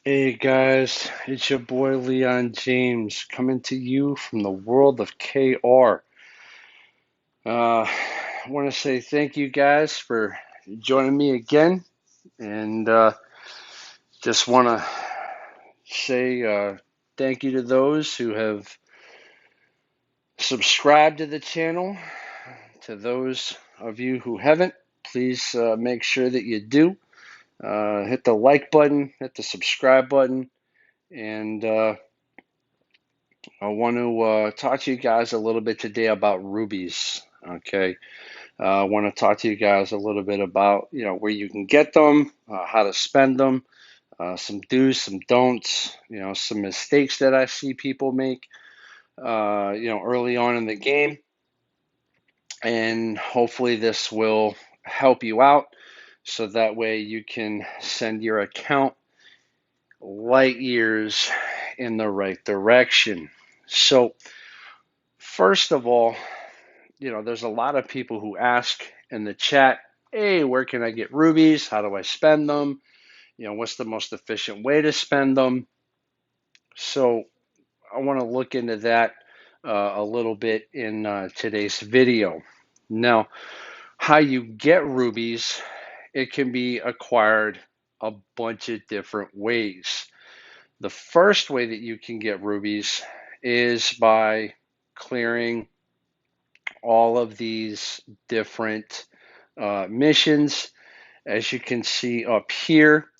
Hey guys, it's your boy LeonJames coming to you from the world of KR. I want to say thank you guys for joining me again, and just want to say thank you to those who have subscribed to the channel. To those of you who haven't, please make sure that you do. Hit the like button, hit the subscribe button, and I want to talk to you guys a little bit today about rubies. Okay, I want to talk to you guys a little bit about where you can get them, how to spend them, some do's, some don'ts, some mistakes that I see people make, early on in the game, and hopefully this will help you out so that way you can send your account light years in the right direction. So first of all, there's a lot of people who ask in the chat, hey, where can I get rubies? How do I spend them? What's the most efficient way to spend them? So I want to look into that a little bit in today's video. Now, how you get rubies, it can be acquired a bunch of different ways. The first way that you can get rubies is by clearing all of these different missions. As you can see up here,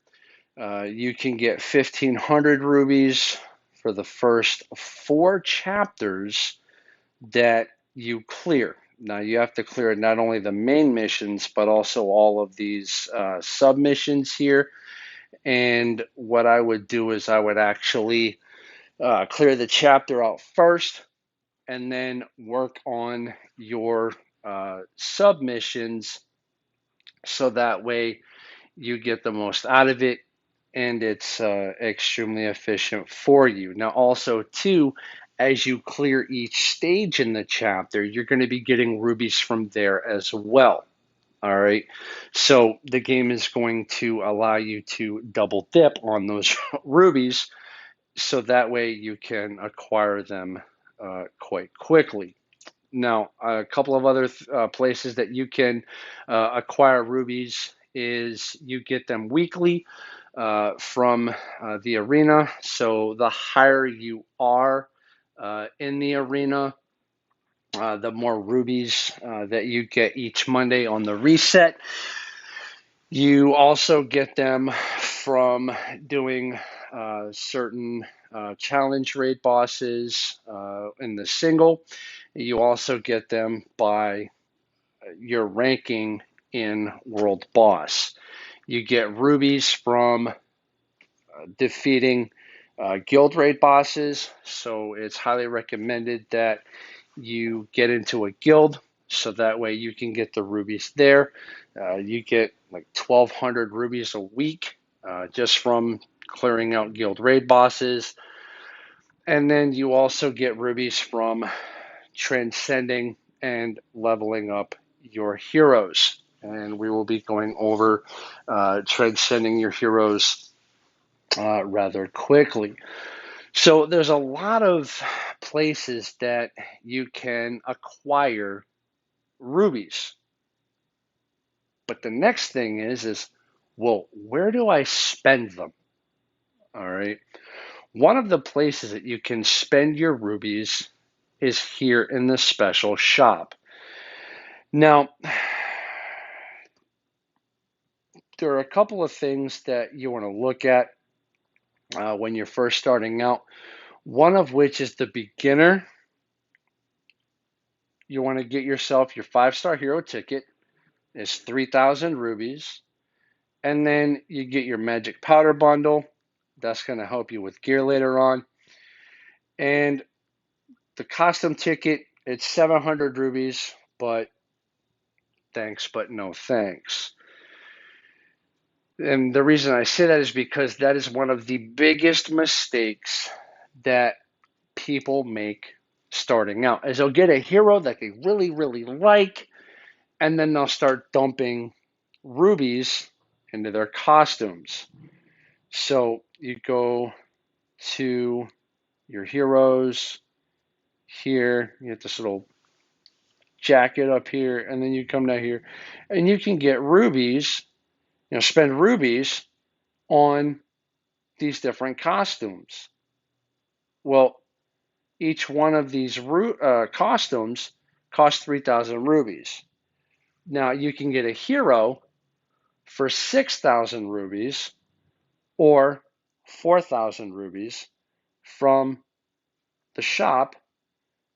you can get 1,500 rubies for the first 4 chapters that you clear. Now you have to clear not only the main missions, but also all of these sub-missions here. And what I would do is I would actually clear the chapter out first and then work on your submissions so that way you get the most out of it and it's extremely efficient for you. Now, also, too, as you clear each stage in the chapter, you're going to be getting rubies from there as well. All right. So the game is going to allow you to double dip on those rubies so that way you can acquire them quite quickly. Now, a couple of other places that you can acquire rubies is you get them weekly from the arena. So the higher you are in the arena, the more rubies that you get each Monday on the reset. You also get them from doing certain challenge raid bosses in the single. You also get them by your ranking in World Boss. You get rubies from defeating guild raid bosses, so it's highly recommended that you get into a guild so that way you can get the rubies there. You get like 1,200 rubies a week just from clearing out guild raid bosses. And then you also get rubies from transcending and leveling up your heroes. And we will be going over transcending your heroes rather quickly. So there's a lot of places that you can acquire rubies. But the next thing is, well, where do I spend them? All right. One of the places that you can spend your rubies is here in the special shop. Now, there are a couple of things that you want to look at when you're first starting out. One of which is the beginner. You want to get yourself your 5-star hero ticket. It's 3,000 rubies. And then you get your magic powder bundle. That's going to help you with gear later on. And the costume ticket, it's 700 rubies, but thanks, but no thanks. And the reason I say that is because that is one of the biggest mistakes that people make starting out. Is they'll get a hero that they really, really like, and then they'll start dumping rubies into their costumes. So you go to your heroes here. You get this little jacket up here, and then you come down here, and you can get rubies. Spend rubies on these different costumes. Well, each one of these costumes costs 3,000 rubies. Now you can get a hero for 6,000 rubies or 4,000 rubies from the shop,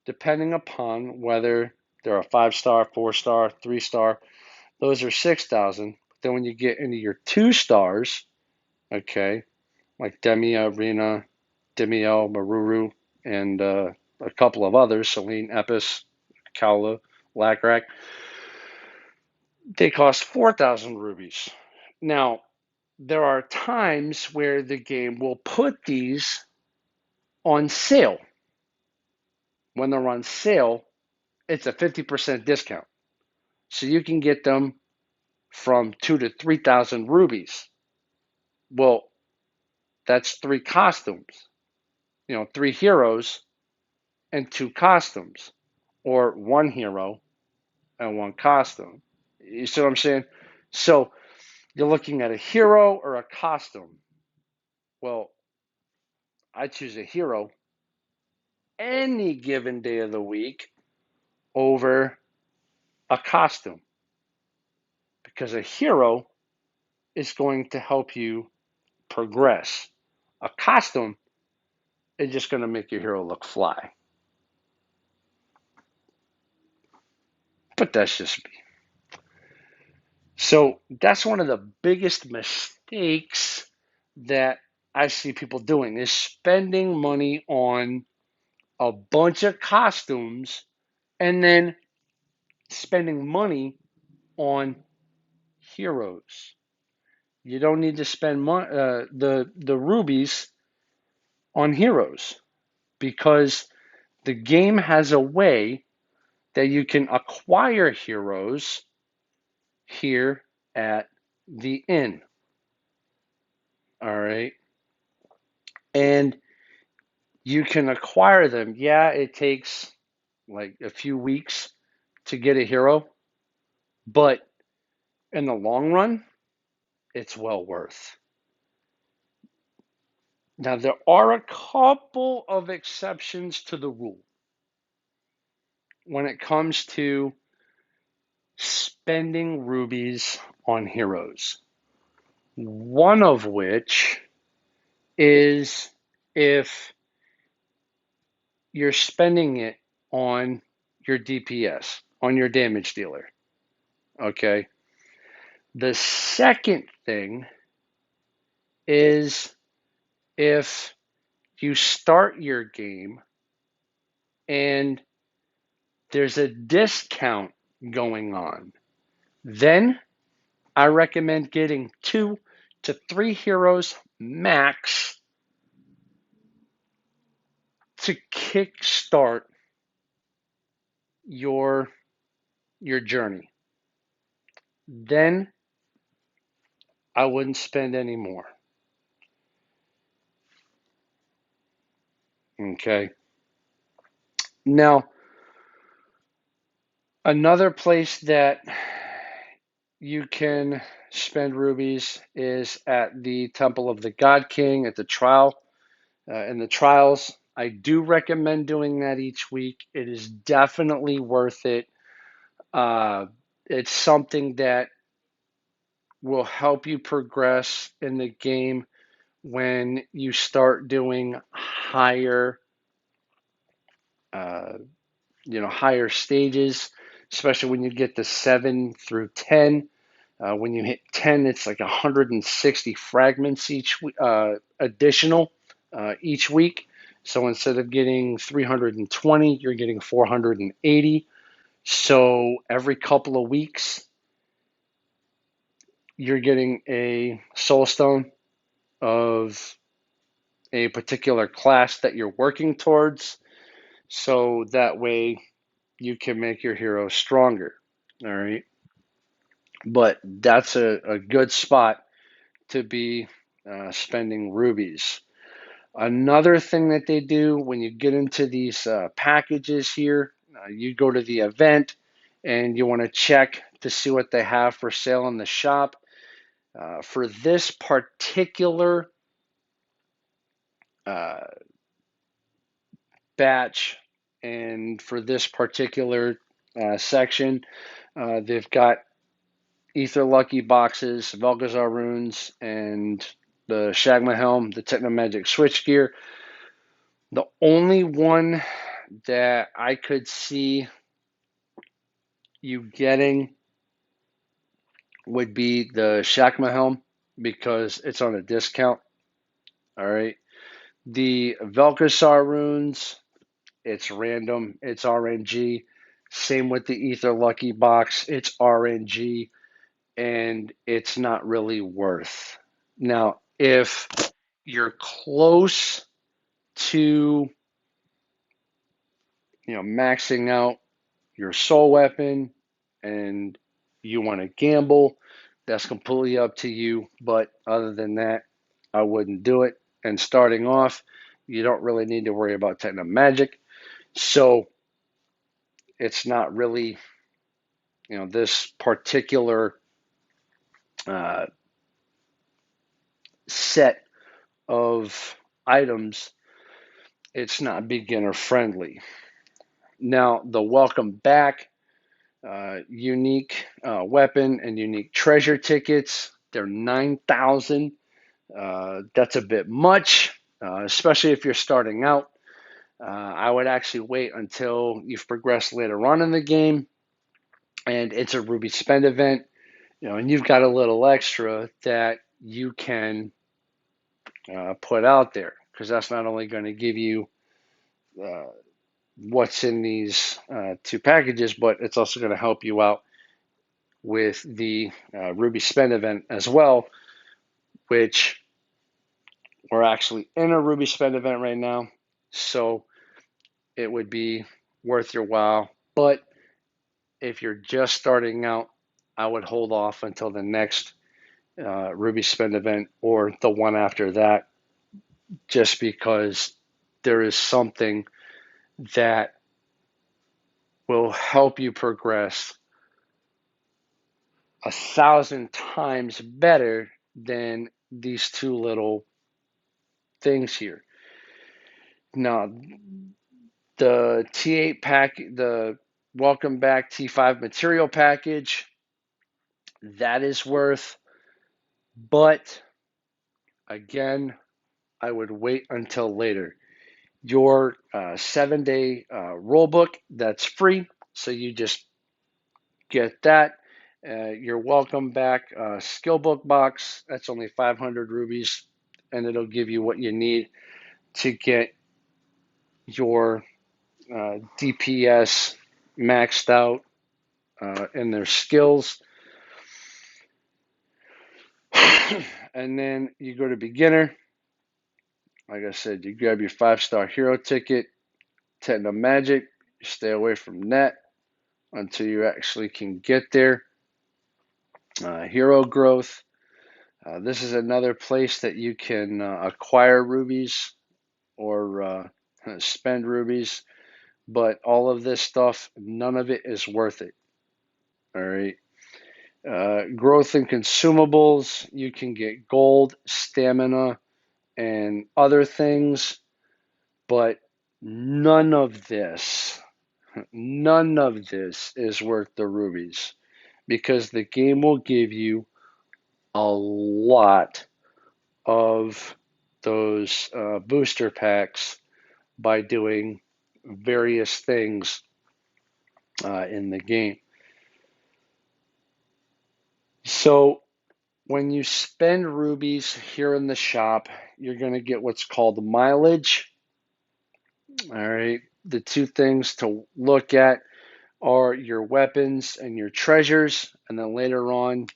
depending upon whether they're a 5-star, 4-star, 3-star. Those are 6,000. Then when you get into your 2 stars, okay, like Demia, Rena, Demiel, Maruru, and a couple of others, Celine, Epis, Kaula, Lacrack, they cost 4,000 rubies. Now, there are times where the game will put these on sale. When they're on sale, it's a 50% discount. So you can get them from 2,000 to 3,000 rubies. Well, that's 3 costumes, 3 heroes and 2 costumes, or 1 hero and 1 costume. You see what I'm saying? So you're looking at a hero or a costume. Well, I choose a hero any given day of the week over a costume because a hero is going to help you progress. A costume is just going to make your hero look fly. But that's just me. So that's one of the biggest mistakes that I see people doing is spending money on a bunch of costumes and then spending money on heroes. You don't need to spend the rubies on heroes because the game has a way that you can acquire heroes here at the inn. All right. And you can acquire them. Yeah, it takes like a few weeks to get a hero, but in the long run, it's well worth. Now, there are a couple of exceptions to the rule when it comes to spending rubies on heroes. One of which is if you're spending it on your DPS, on your damage dealer. Okay. The second thing is if you start your game and there's a discount going on, then I recommend getting 2 to 3 heroes max to kickstart your journey. Then I wouldn't spend any more. Okay. Now, another place that you can spend rubies is at the Temple of the God King at the trial. In the trials, I do recommend doing that each week. It is definitely worth it. Uh, it's something that will help you progress in the game when you start doing uh, higher stages, especially when you get to 7 through 10. When you hit 10, it's like 160 fragments additional each week. So instead of getting 320, you're getting 480. So every couple of weeks, you're getting a soul stone of a particular class that you're working towards. So that way you can make your hero stronger. All right. But that's a good spot to be spending rubies. Another thing that they do when you get into these packages here, you go to the event and you want to check to see what they have for sale in the shop. For this particular uh, batch and for this particular section, they've got Ether Lucky boxes, Velgazar runes, and the Shagma Helm, the Technomagic switchgear. The only one that I could see you getting would be the Shagma Helm because it's on a discount. All right. The Velkasar runes, it's random, it's RNG. Same with the Ether Lucky box, it's RNG, and it's not really worth. Now, if you're close to maxing out your soul weapon and you want to gamble, that's completely up to you. But other than that, I wouldn't do it. And starting off, you don't really need to worry about Techno Magic. So it's not really, this particular uh, set of items, it's not beginner friendly. Now, the welcome back unique weapon and unique treasure tickets, they're 9,000. That's a bit much, especially if you're starting out. I would actually wait until you've progressed later on in the game and it's a Ruby spend event, and you've got a little extra that you can put out there because that's not only going to give you uh, what's in these two packages, but it's also going to help you out with the Ruby spend event as well, which we're actually in a Ruby spend event right now. So it would be worth your while. But if you're just starting out, I would hold off until the next Ruby spend event or the one after that, just because there is something that will help you progress 1,000 times better than these two little things here. Now, the T8 pack, the Welcome Back T5 material package, that is worth, but again, I would wait until later. Your 7-day rule book, that's free, so you just get that. Your Welcome Back skill book box, that's only 500 rubies, and it'll give you what you need to get your DPS maxed out in their skills. And then you go to beginner. Like I said, you grab your 5-star hero ticket, Techno Magic, stay away from net until you actually can get there. Hero growth. This is another place that you can acquire rubies or spend rubies, but all of this stuff, none of it is worth it. All right. Growth in consumables, you can get gold, stamina, and other things, but none of this, none of this is worth the rubies because the game will give you a lot of those booster packs by doing various things in the game. So when you spend rubies here in the shop, you're going to get what's called mileage. All right. The two things to look at are your weapons and your treasures. And then later on,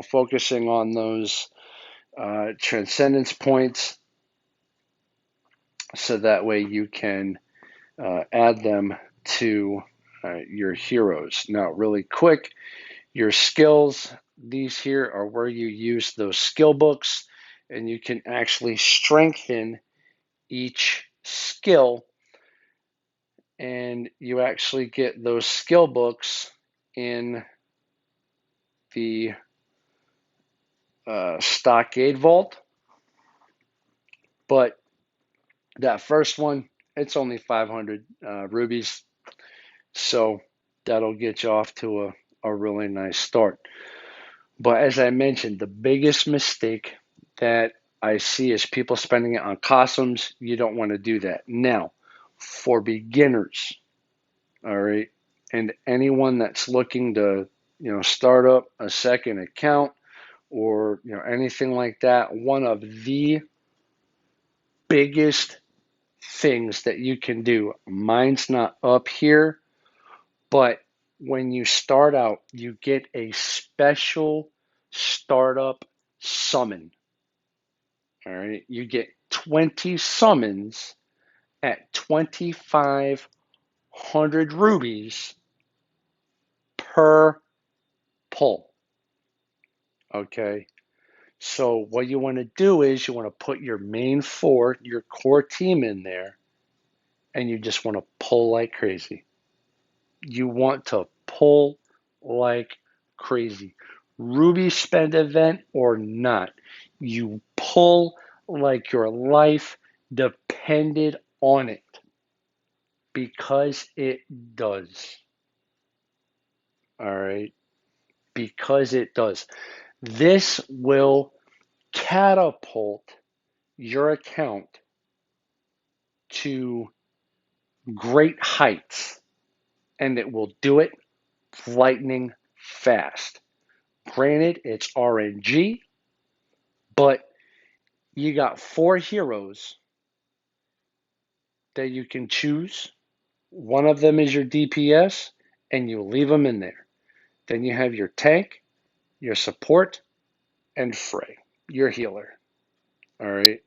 focusing on those transcendence points so that way you can add them to your heroes. Now, really quick, your skills, these here are where you use those skill books. and you can actually strengthen each skill, and you actually get those skill books in the Stockade Vault. But that first one, it's only 500 rubies, so that'll get you off to a really nice start. But as I mentioned, the biggest mistake that I see is people spending it on costumes. You don't want to do that. Now, for beginners, all right, and anyone that's looking to, start up a second account or, anything like that, one of the biggest things that you can do, mine's not up here, but when you start out, you get a special startup summon. All right, you get 20 summons at 2,500 rubies per pull. Okay, so what you want to do is you want to put your main four, your core team in there, and you just want to pull like crazy. You want to pull like crazy. Ruby spend event or not, you pull like your life depended on it, because it does. All right, because it does. This will catapult your account to great heights, and it will do it lightning fast. Granted, it's RNG, but you got 4 heroes that you can choose. One of them is your DPS, and you leave them in there. Then you have your tank, your support, and Frey, your healer. All right.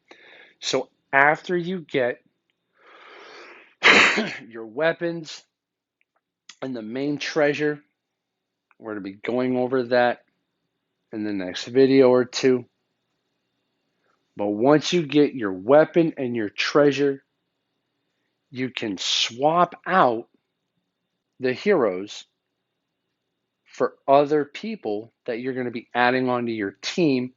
So after you get your weapons and the main treasure, we're going to be going over that in the next video or two. But once you get your weapon and your treasure, you can swap out the heroes for other people that you're going to be adding onto your team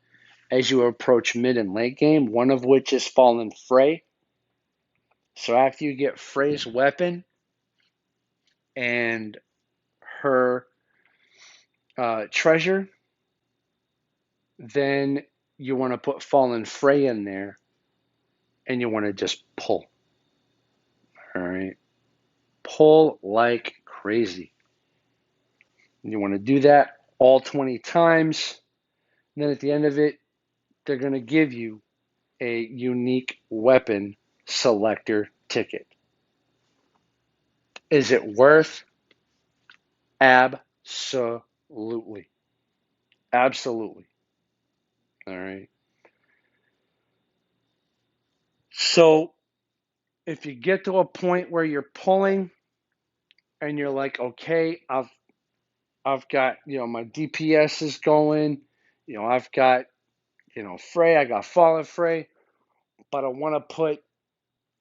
as you approach mid and late game, one of which is Fallen Frey. So after you get Frey's weapon and her treasure, then you want to put Fallen Frey in there, and you want to just pull. All right, pull like crazy. And you want to do that all 20 times. And then at the end of it, they're going to give you a unique weapon selector ticket. Is it worth? Absolutely. Absolutely. All right. So if you get to a point where you're pulling and you're like, okay, I've got, my DPS is going, I've got, Frey, I got Fallen Frey, but I want to put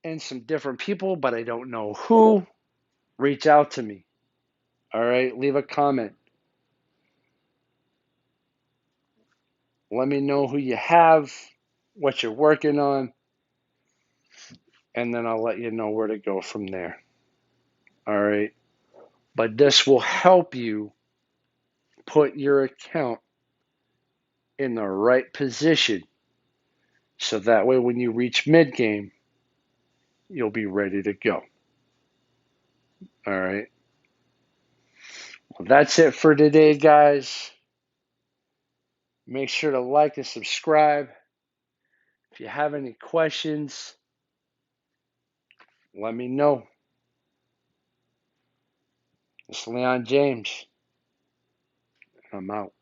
in some different people, but I don't know who. Reach out to me. All right, leave a comment. Let me know who you have, what you're working on, and then I'll let you know where to go from there. All right. But this will help you put your account in the right position, so that way when you reach mid game, you'll be ready to go. All right. Well, that's it for today, guys. Make sure to like and subscribe. If you have any questions, let me know. It's LeonJames. I'm out.